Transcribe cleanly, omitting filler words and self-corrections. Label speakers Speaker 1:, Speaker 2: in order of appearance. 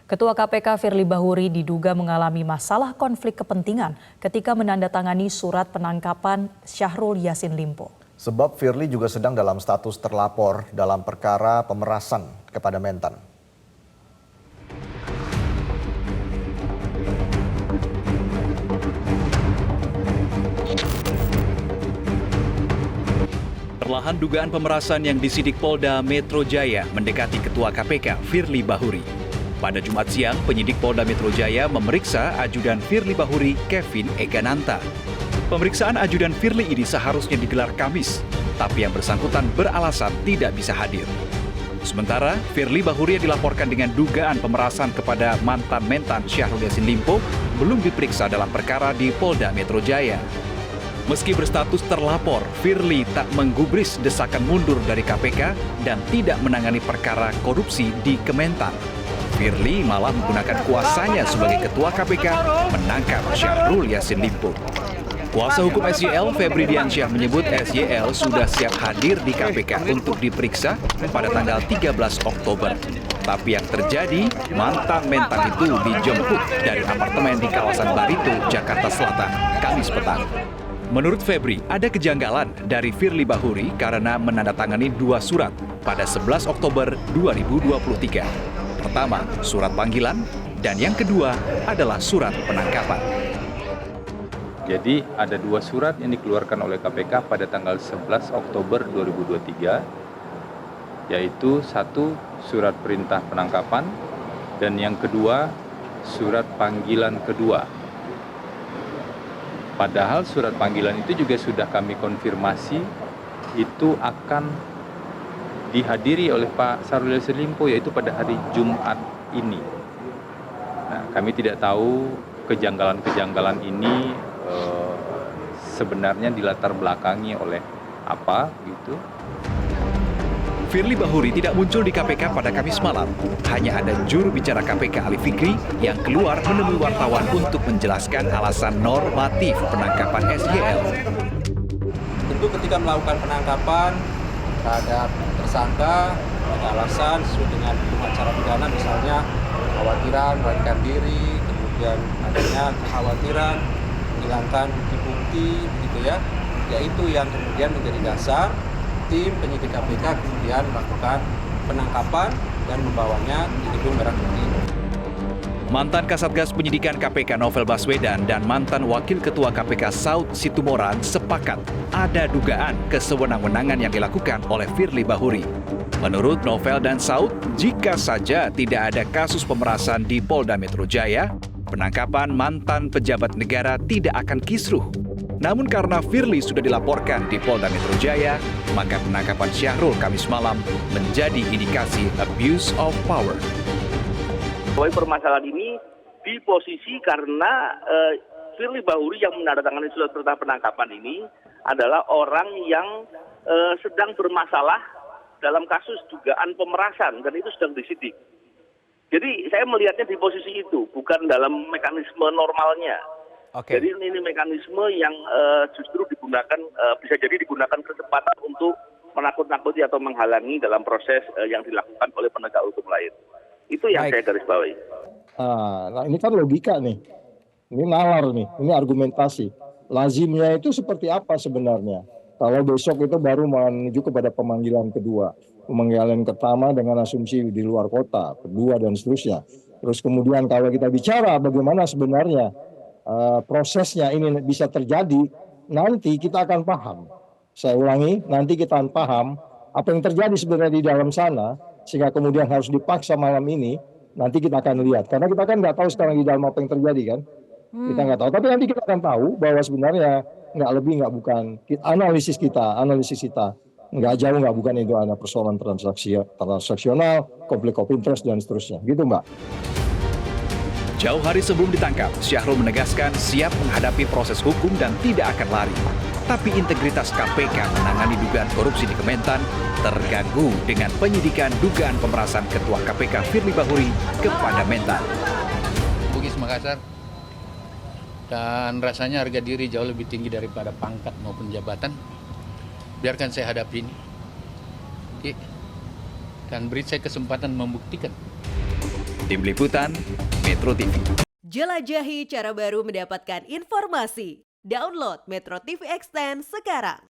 Speaker 1: Ketua KPK Firly Bahuri diduga mengalami masalah konflik kepentingan ketika menandatangani surat penangkapan Syahrul Yassin Limpo.
Speaker 2: Sebab Firly juga sedang dalam status terlapor dalam perkara pemerasan kepada Mentan.
Speaker 3: Perlahan dugaan pemerasan yang disidik Polda Metro Jaya mendekati Ketua KPK Firly Bahuri. Pada Jumat siang, penyidik Polda Metro Jaya memeriksa ajudan Firly Bahuri Kevin Egananta. Pemeriksaan ajudan Firly ini seharusnya digelar Kamis, tapi yang bersangkutan beralasan tidak bisa hadir. Sementara, Firly Bahuri yang dilaporkan dengan dugaan pemerasan kepada mantan Mentan Syahrul Yassin Limpo belum diperiksa dalam perkara di Polda Metro Jaya. Meski berstatus terlapor, Firly tak menggubris desakan mundur dari KPK dan tidak menangani perkara korupsi di Kementan. Firly malah menggunakan kuasanya sebagai Ketua KPK menangkap Syahrul Yassin Limpo. Kuasa hukum SYL, Febri Diansyah, menyebut SYL sudah siap hadir di KPK untuk diperiksa pada tanggal 13 Oktober. Tapi yang terjadi, mantan Mentan itu dijemput dari apartemen di kawasan Barito, Jakarta Selatan, Kamis petang. Menurut Febri, ada kejanggalan dari Firly Bahuri karena menandatangani dua surat pada 11 Oktober 2023. Pertama, surat panggilan, dan yang kedua adalah surat penangkapan.
Speaker 4: Jadi ada dua surat yang dikeluarkan oleh KPK pada tanggal 11 Oktober 2023, yaitu satu surat perintah penangkapan dan yang kedua surat panggilan kedua. Padahal surat panggilan itu juga sudah kami konfirmasi itu akan dihadiri oleh Pak Syahrul Yassin Limpo, yaitu pada hari Jumat ini. Nah, kami tidak tahu kejanggalan-kejanggalan ini sebenarnya dilatar belakangi oleh apa gitu.
Speaker 3: Firly Bahuri tidak muncul di KPK pada Kamis malam. Hanya ada juru bicara KPK Ali Fikri yang keluar menemui wartawan untuk menjelaskan alasan normatif penangkapan SYL.
Speaker 5: Tentu ketika melakukan penangkapan terhadap tersangka ada alasan sesuai dengan hukum acara pidana, misalnya kekhawatiran melarikan diri, kemudian adanya kekhawatiran menghilangkan bukti-bukti, begitu ya. Yaitu yang kemudian menjadi dasar tim penyidik KPK kemudian melakukan penangkapan dan membawanya di gedung Merah Putih.
Speaker 3: Mantan Kasatgas Penyidikan KPK Novel Baswedan dan mantan Wakil Ketua KPK Saud Situmorang sepakat ada dugaan kesewenang-wenangan yang dilakukan oleh Firly Bahuri. Menurut Novel dan Saud, jika saja tidak ada kasus pemerasan di Polda Metro Jaya, penangkapan mantan pejabat negara tidak akan kisruh. Namun karena Firly sudah dilaporkan di Polda Metro Jaya, maka penangkapan Syahrul Kamis malam menjadi indikasi abuse of power.
Speaker 6: Permasalahan ini di posisi karena Firly Bahuri yang menandatangani surat perintah penangkapan ini adalah orang yang sedang bermasalah dalam kasus dugaan pemerasan dan itu sedang disidik. Jadi saya melihatnya di posisi itu, bukan dalam mekanisme normalnya.
Speaker 7: Oke.
Speaker 6: Jadi ini mekanisme yang justru digunakan bisa jadi digunakan kesempatan untuk menakut-nakuti atau menghalangi dalam proses yang dilakukan oleh penegak hukum lain. Itu yang saya garis bawahi.
Speaker 8: Nah ini kan logika nih, ini nalar nih, ini argumentasi. Lazimnya itu seperti apa sebenarnya? Kalau besok itu baru menuju kepada pemanggilan kedua, pemanggilan pertama dengan asumsi di luar kota, kedua dan seterusnya. Terus kemudian kalau kita bicara bagaimana sebenarnya prosesnya ini bisa terjadi, nanti kita akan paham. Saya ulangi, nanti kita akan paham apa yang terjadi sebenarnya di dalam sana, sehingga kemudian harus dipaksa malam ini, nanti kita akan lihat. Karena kita kan nggak tahu sekarang di dalam apa yang terjadi kan. Kita nggak tahu, tapi nanti kita akan tahu bahwa sebenarnya nggak lebih nggak bukan analisis kita nggak jauh nggak bukan itu ada persoalan transaksional, konflik of interest dan seterusnya, gitu Mbak.
Speaker 3: Jauh hari sebelum ditangkap, Syahrul menegaskan siap menghadapi proses hukum dan tidak akan lari. Tapi integritas KPK menangani dugaan korupsi di Kementan terganggu dengan penyidikan dugaan pemerasan Ketua KPK Firly Bahuri kepada Mentan.
Speaker 9: Bugis Makassar, dan rasanya harga diri jauh lebih tinggi daripada pangkat maupun jabatan. Biarkan saya hadapi ini. Dan beri saya kesempatan membuktikan.
Speaker 3: Tim Liputan, Metro TV.
Speaker 7: Jelajahi cara baru mendapatkan informasi. Download Metro TV Extend sekarang.